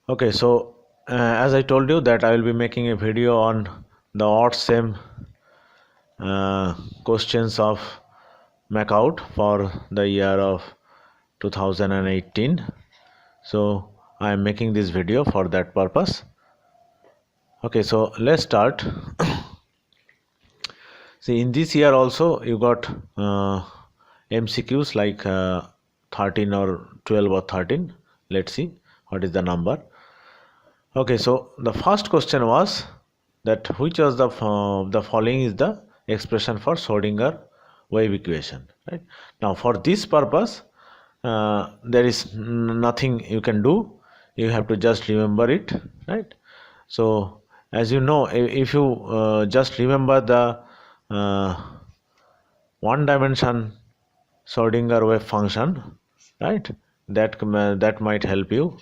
Okay, so as I told you that I will be making a video on the odd same questions of MacOut for the year of 2018. So I am making this video for that purpose. Okay, so let's start. See, in this year also you got MCQs like 13 or 12 or 13. Let's see what is the number. Okay, so the first question was that which was the following is the expression for Schrodinger wave equation, right? Now for this purpose, there is nothing you can do. You have to just remember it, right? So as you know, if you just remember the uh, one dimension Schrodinger wave function, right? That might help you.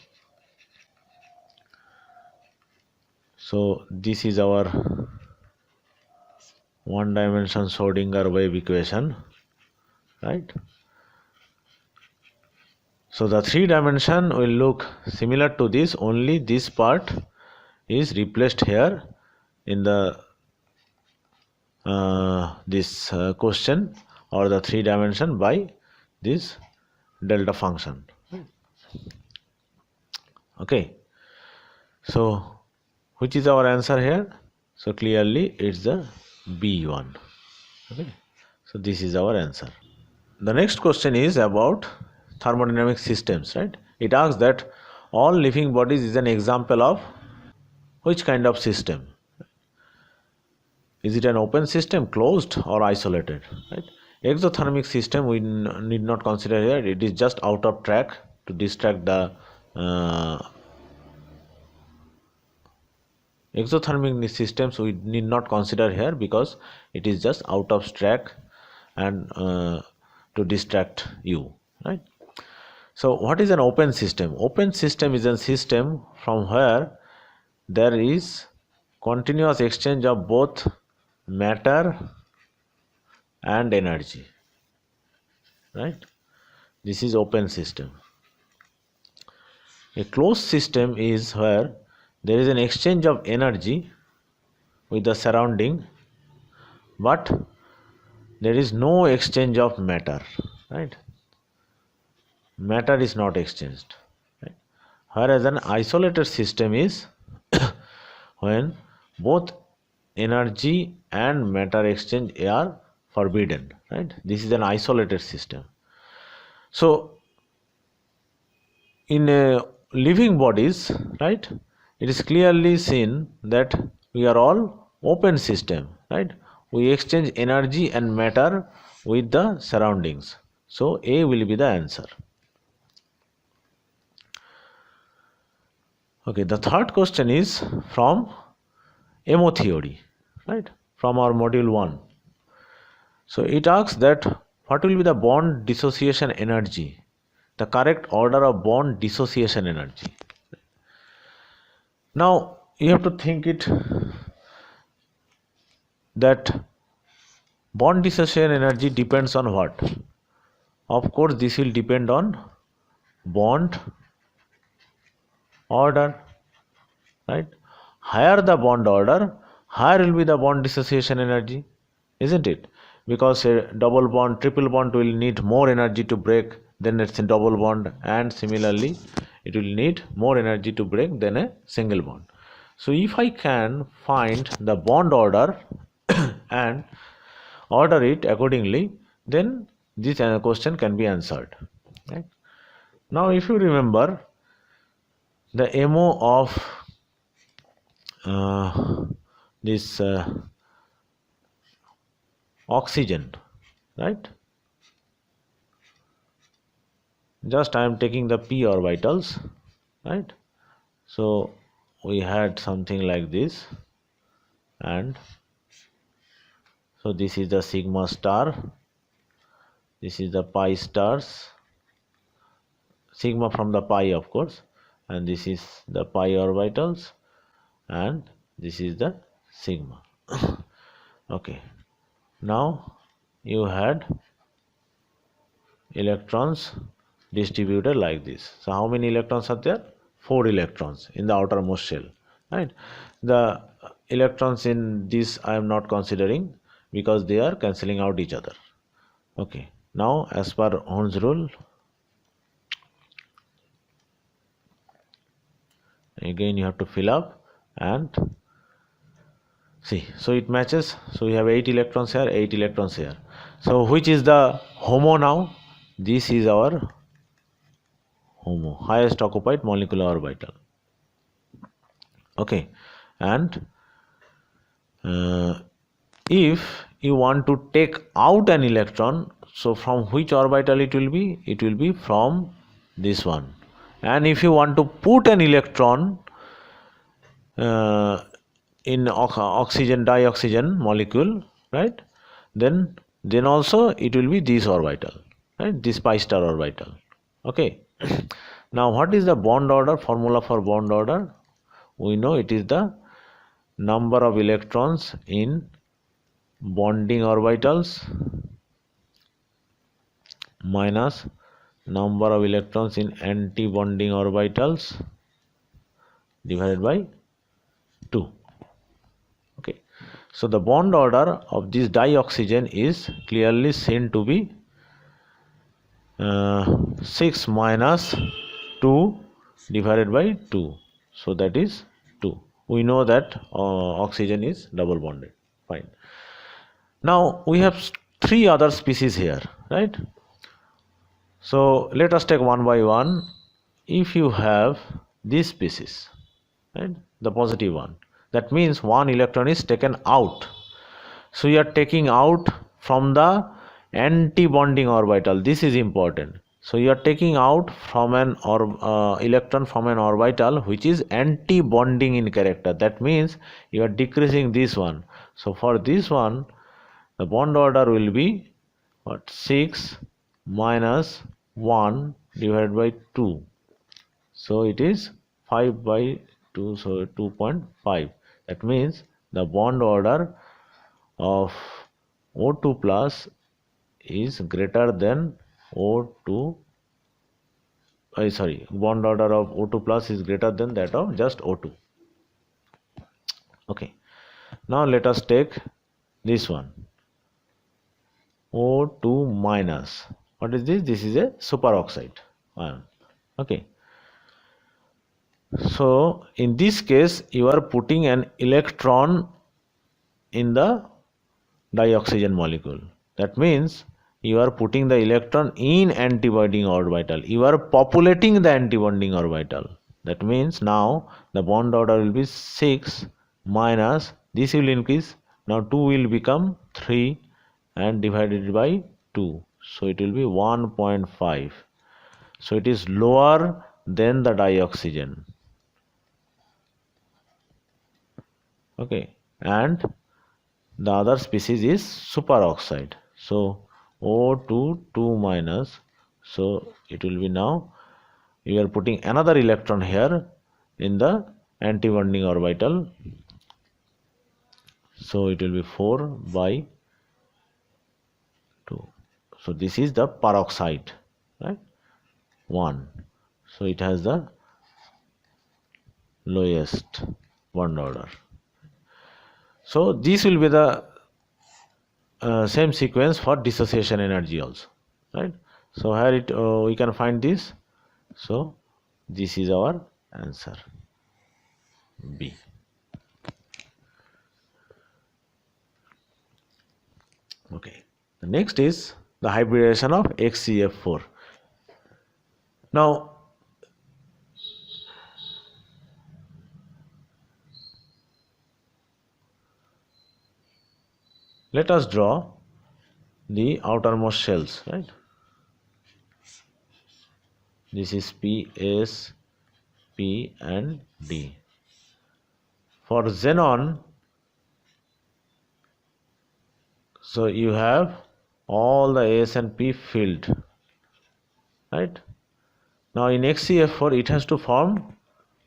So this is our one dimension Schrodinger wave equation, right? So the three dimension will look similar to this, only this part is replaced here in the this question or the three dimension by this delta function. Okay, so which is our answer here? So clearly it's the B one. Okay, so this is our answer. The next question is about thermodynamic systems, right? It asks that all living bodies is an example of which kind of system? Is it an open system, closed, or isolated? Right? Exothermic system we need not consider here. It is just out of track to distract the exothermic systems we need not consider here because it is just out of track and to distract you, right? So what is an open system? Open system is a system from where there is continuous exchange of both matter and energy, right? This is open system. A closed system is where there is an exchange of energy with the surrounding, but there is no exchange of matter, right? Matter is not exchanged, right? Whereas an isolated system is when both energy and matter exchange are forbidden, right? This is an isolated system. So in living bodies, right, it is clearly seen that we are all open system, right? We exchange energy and matter with the surroundings. So A will be the answer. Okay, the third question is from MO theory, right? From our module 1. So it asks that what will be the bond dissociation energy, the correct order of bond dissociation energy. Now you have to think it that bond dissociation energy depends on what? Of course, this will depend on bond order, right? Higher the bond order, higher will be the bond dissociation energy, isn't it? Because a double bond, triple bond will need more energy to break than it's a double bond, and similarly it will need more energy to break than a single bond. So if I can find the bond order and order it accordingly, then this question can be answered, right? Now if you remember the MO of this oxygen, right? Just I am taking the p orbitals, right? So we had something like this, and so this is the sigma star, this is the pi stars, sigma from the pi of course, and this is the pi orbitals, and this is the sigma. Okay, now you had electrons distributed like this. So how many electrons are there? 4 electrons in the outermost shell, right? The electrons in this I am not considering because they are cancelling out each other. Okay, now as per Horn's rule, again you have to fill up and see, so it matches. So we have 8 electrons here, 8 electrons here. So which is the HOMO now? This is our HOMO, highest occupied molecular orbital. Okay, and if you want to take out an electron, so from which orbital it will be? It will be from this one. And if you want to put an electron in oxygen dioxygen molecule, right, then also it will be this orbital, right, this pi star orbital. Okay. Now what is the bond order? Formula for bond order, we know it is the number of electrons in bonding orbitals minus number of electrons in anti-bonding orbitals divided by 2. Okay, so the bond order of this dioxygen is clearly seen to be 6 minus 2 divided by 2, so that is 2. We know that oxygen is double bonded. Fine. Now we have 3 other species here, right? So let us take one by one. If you have this species, right, the positive one, that means one electron is taken out. So you are taking out from the anti-bonding orbital. This is important. So you are taking out from an electron from an orbital which is anti-bonding in character. That means you are decreasing this one. So for this one, the bond order will be what? 6 minus 1 divided by 2. So it is 5 by 2, so 2.5. That means the bond order of O2 plus is greater than O2, bond order of O2 plus is greater than that of just O2. Okay, now let us take this one, O2 minus. What is this? This is a superoxide ion. Okay, so in this case you are putting an electron in the dioxygen molecule. That means you are putting the electron in antibonding orbital. You are populating the antibonding orbital. That means now the bond order will be 6 minus, this will increase. Now 2 will become 3 and divided by 2. So it will be 1.5. So it is lower than the dioxygen. Okay, and the other species is superoxide. So O2 2 minus, so it will be now you are putting another electron here in the anti-bonding orbital, so it will be 4 by 2. So this is the peroxide, right? 1. So it has the lowest bond order. So this will be the same sequence for dissociation energy also, right? So here we can find this. So this is our answer, B. Okay, the next is the hybridization of XCF4. Now let us draw the outermost shells, right? This is P, S, P and D. For xenon, so you have all the S and P filled, right? Now in XCF4 it has to form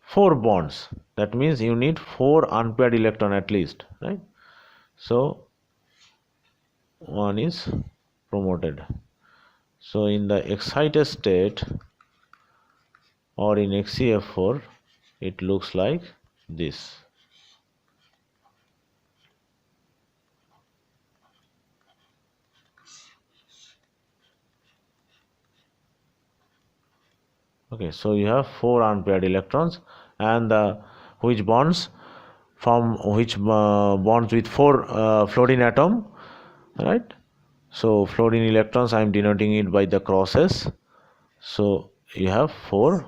4 bonds. That means you need 4 unpaired electron at least, right? So one is promoted. So in the excited state or in HCF4 it looks like this. Okay, so you have 4 unpaired electrons, and which bonds bonds with 4 fluorine atom, right? So fluorine electrons, I am denoting it by the crosses. So you have 4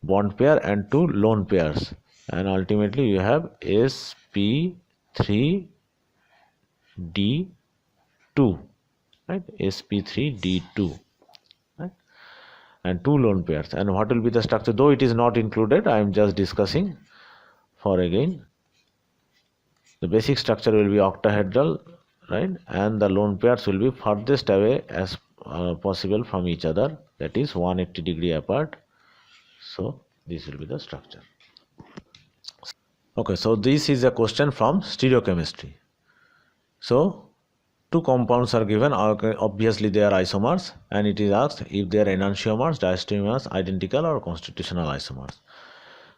bond pair and 2 lone pairs, and ultimately you have sp3d2, right? sp3d2, right? And 2 lone pairs. And what will be the structure? Though it is not included, I am just discussing for again. The basic structure will be octahedral, right? And the lone pairs will be farthest away as possible from each other, that is 180 degree apart. So this will be the structure. Okay, so this is a question from stereochemistry. So two compounds are given, obviously they are isomers, and it is asked if they are enantiomers, diastereomers, identical or constitutional isomers.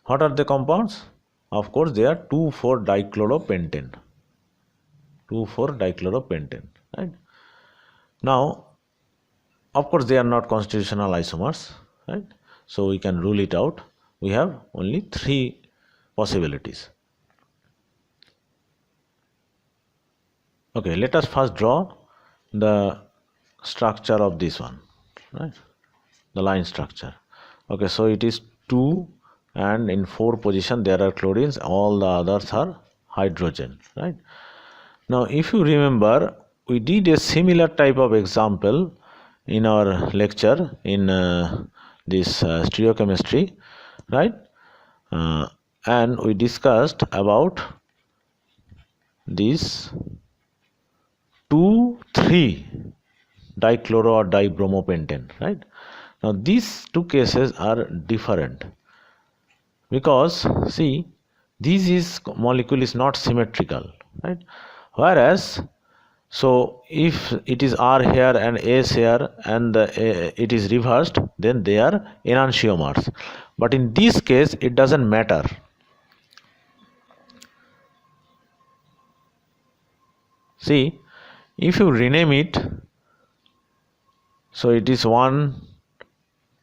What are the compounds? Of course they are 2,4-dichloropentane. 2,4-dichloropentane, right? Now, of course they are not constitutional isomers, right? So we can rule it out. We have only 3 possibilities. Okay, let us first draw the structure of this one, right? The line structure. Okay, so it is 2, and in 4 position there are chlorines, all the others are hydrogen, right? Now if you remember, we did a similar type of example in our lecture in this stereochemistry, right? And we discussed about this 2,3-dichloro or dibromopentane, right? Now these 2 cases are different because see, this molecule is not symmetrical, right? Whereas, so if it is R here and S here and it is reversed, then they are enantiomers. But in this case it doesn't matter. See, if you rename it, so it is 1,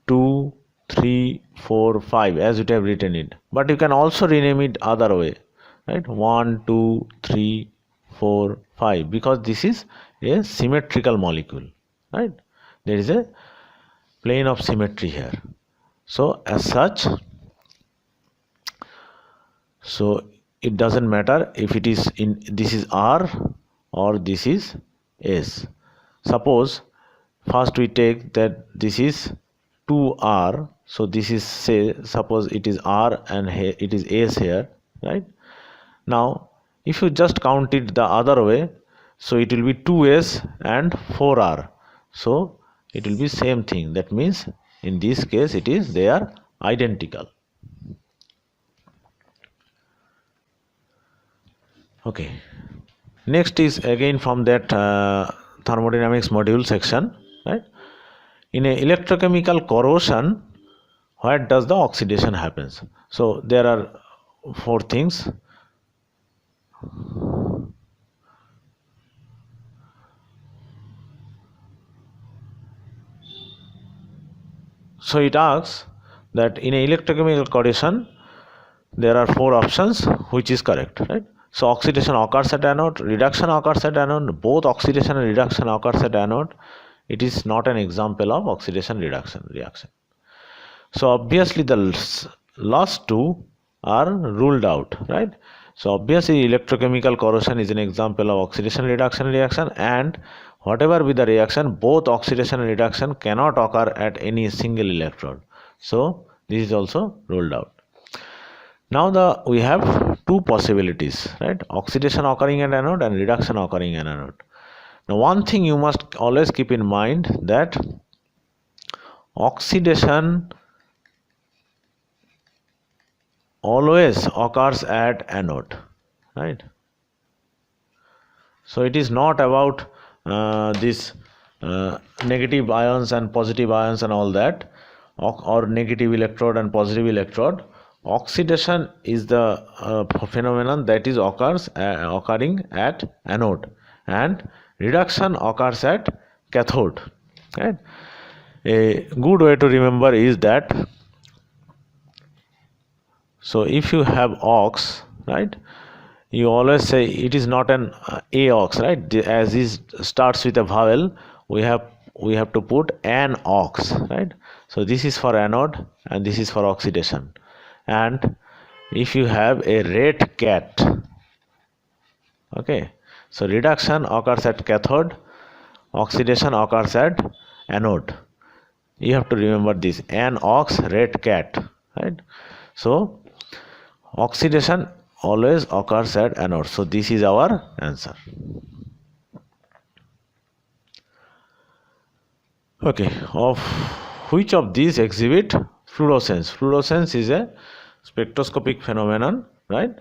2, 3, 4, 5 as you have written it, but you can also rename it other way, right? 1, 2, 3, 4, 5, because this is a symmetrical molecule, right? There is a plane of symmetry here. So as such, so it doesn't matter if it is in this is R or this is S. Suppose first we take that this is 2R, so this is, say, suppose it is R and it is S here, right? Now if you just count it the other way, so it will be 2S and 4R, so it will be same thing. That means in this case it is, they are identical. Okay, next is again from that thermodynamics module section, right? In a electrochemical corrosion, where does the oxidation happens? So there are 4 things. So it asks that in a electrochemical corrosion there are 4 options, which is correct, right? So oxidation occurs at anode, reduction occurs at anode, both oxidation and reduction occurs at anode. It is not an example of oxidation reduction reaction. So obviously the last 2 are ruled out, right? So obviously electrochemical corrosion is an example of oxidation reduction reaction, and whatever be the reaction, both oxidation and reduction cannot occur at any single electrode. So this is also ruled out. Now we have 2 possibilities, right? Oxidation occurring at anode and reduction occurring at anode. Now one thing you must always keep in mind, that oxidation always occurs at anode, right? So it is not about this negative ions and positive ions and all that. or negative electrode and positive electrode. Oxidation is the phenomenon that is occurring at anode, and reduction occurs at cathode. Right? A good way to remember is that, so if you have ox, right, you always say it is not an AOX, right? As it starts with a vowel, we have to put an ox, right? So this is for anode and this is for oxidation. And if you have a red cat, okay, so reduction occurs at cathode, oxidation occurs at anode. You have to remember this: an ox, red cat, right? So oxidation always occurs at anode. So this is our answer. Okay, of which of these exhibit fluorescence? Fluorescence is a spectroscopic phenomenon, right?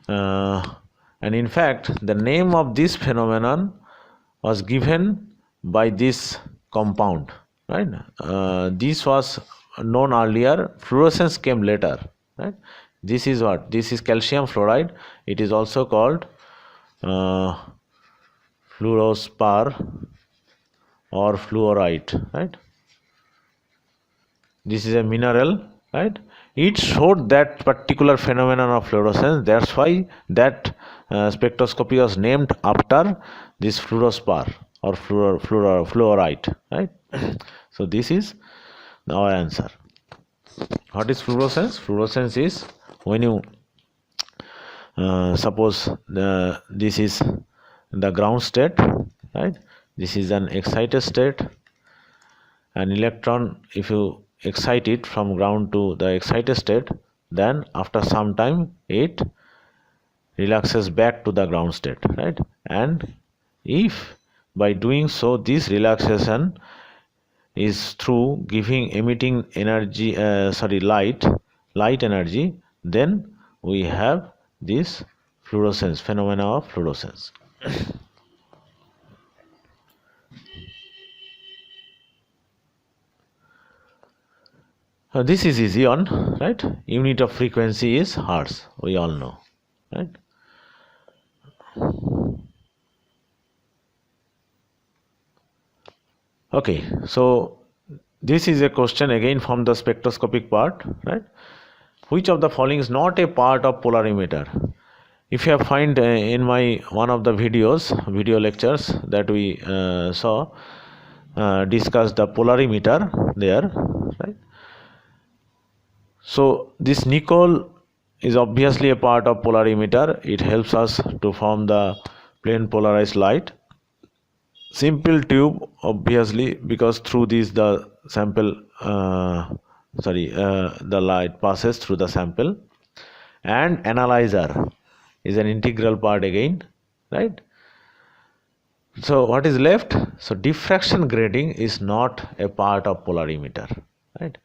And in fact, the name of this phenomenon was given by this compound, right? This was known earlier. Fluorescence came later, right? This is what? This is calcium fluoride. It is also called fluorospar or fluorite, right? This is a mineral, right? It showed that particular phenomenon of fluorescence. That's why that spectroscopy was named after this fluorospar or fluorite, right? So this is our answer. What is fluorescence? Fluorescence is when you suppose this is the ground state, right? This is an excited state. An electron, if you excite it from ground to the excited state, then after some time it relaxes back to the ground state, right? And if by doing so this relaxation is through emitting energy, light energy, then we have this fluorescence, phenomena of fluorescence. This is easy on, right? Unit of frequency is hertz, we all know, right? Okay, so this is a question again from the spectroscopic part, right? Which of the following is not a part of polarimeter? If you have find in my one of the video lectures that we saw, discussed the polarimeter there, right? So this nickel is obviously a part of polarimeter. It helps us to form the plane polarized light. Simple tube, obviously, because through this the sample the light passes through the sample. And analyzer is an integral part again, right? So what is left? So diffraction grating is not a part of polarimeter, right?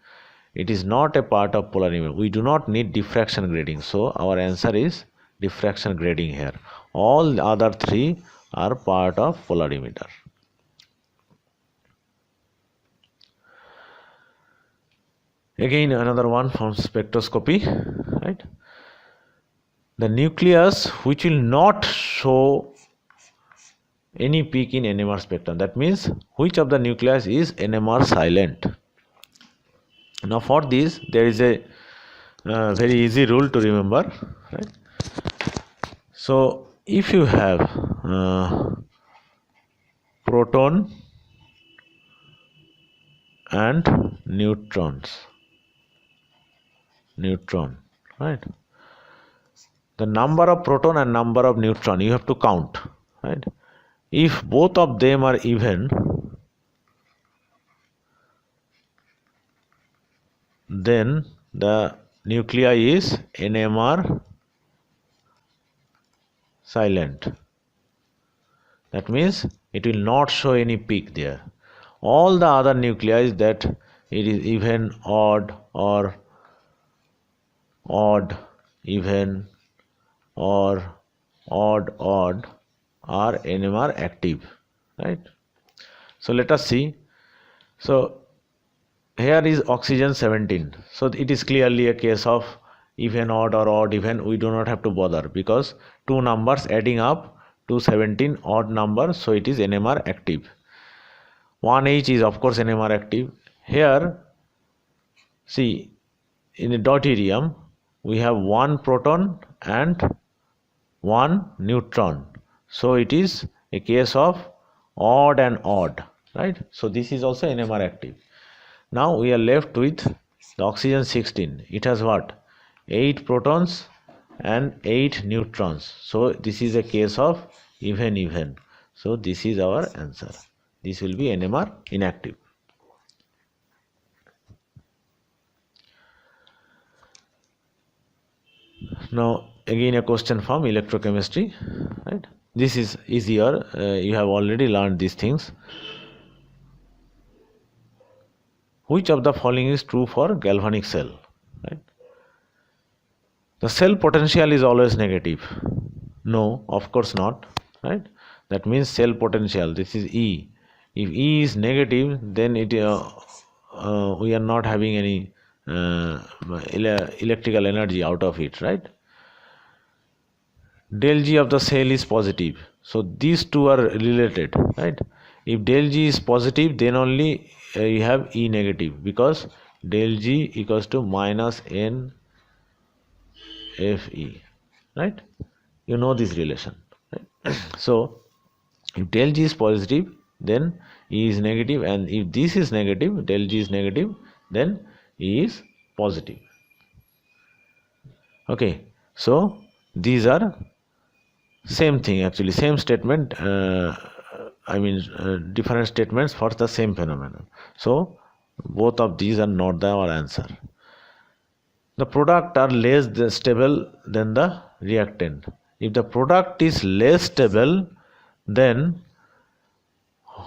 It is not a part of polarimeter. We do not need diffraction grating. So our answer is diffraction grating here. All the other three are part of polarimeter. Again another one from spectroscopy, right? The nucleus which will not show any peak in NMR spectrum. That means which of the nucleus is NMR silent. Now for this there is a very easy rule to remember, right? So if you have proton and neutron, right? The number of proton and number of neutron you have to count, right? If both of them are even, then the nuclei is NMR silent. That means it will not show any peak there. All the other nuclei that it is even, odd, or odd, even, or odd, are NMR active, right? So let us see. So here is oxygen 17, so it is clearly a case of even odd or odd even. We do not have to bother because two numbers adding up to 17 odd numbers, so it is NMR active. 1H is of course NMR active. Here see, in the deuterium we have one proton and one neutron, so it is a case of odd and odd, right? So this is also NMR active. Now we are left with the oxygen 16. It has what? 8 protons and 8 neutrons, so this is a case of even. So this is our answer. This will be NMR inactive. Now again a question from electrochemistry, right? This is easier, you have already learned these things. Which of the following is true for galvanic cell, right? The cell potential is always negative. No, of course not, right? That means cell potential, this is E. If E is negative, then it we are not having any electrical energy out of it, right? Del G of the cell is positive, so these two are related, right? If del G is positive, then only you have E negative, because del G equals to minus N Fe, right? You know this relation, right? So if del G is positive, then E is negative, and if this is negative, del G is negative, then E is positive. Okay, so these are same thing, actually same statement, different statements for the same phenomenon. So both of these are not our answer. The product are less stable than the reactant. If the product is less stable, then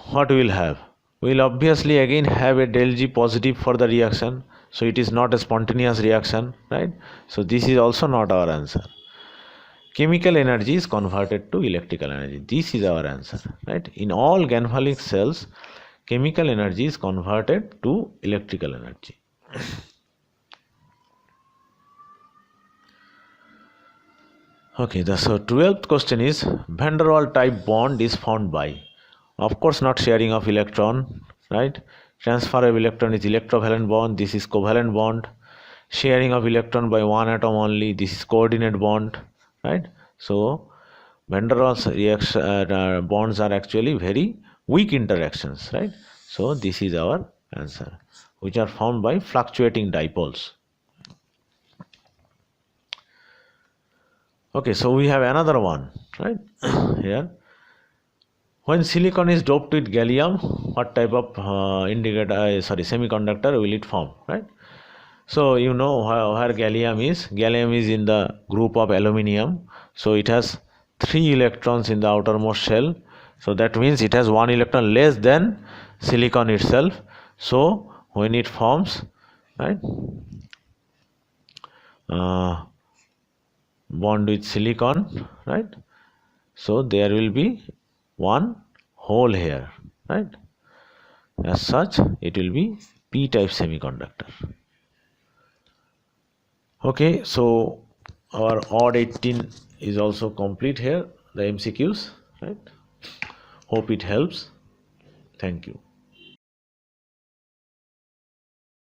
what we will have? We will obviously again have a del G positive for the reaction, so it is not a spontaneous reaction, right? So this is also not our answer. Chemical energy is converted to electrical energy. This is our answer, right? In all galvanic cells, chemical energy is converted to electrical energy. Okay, so 12th question is, van der Waals type bond is formed by, of course not sharing of electron, right? Transfer of electron is electrovalent bond, this is covalent bond. Sharing of electron by one atom only, this is coordinate bond, right? So van der Waals reaction bonds are actually very weak interactions, right? So this is our answer, which are formed by fluctuating dipoles. Okay, so we have another one, right? Here, when silicon is doped with gallium, what type of semiconductor will it form, right? So you know where gallium is. Gallium is in the group of aluminium, so it has 3 electrons in the outermost shell, so that means it has 1 electron less than silicon itself. So when it forms, right, bond with silicon, right, so there will be one hole here, right? As such, it will be p-type semiconductor. Okay, so our odd 18 is also complete here, the MCQs, right? Hope it helps. Thank you.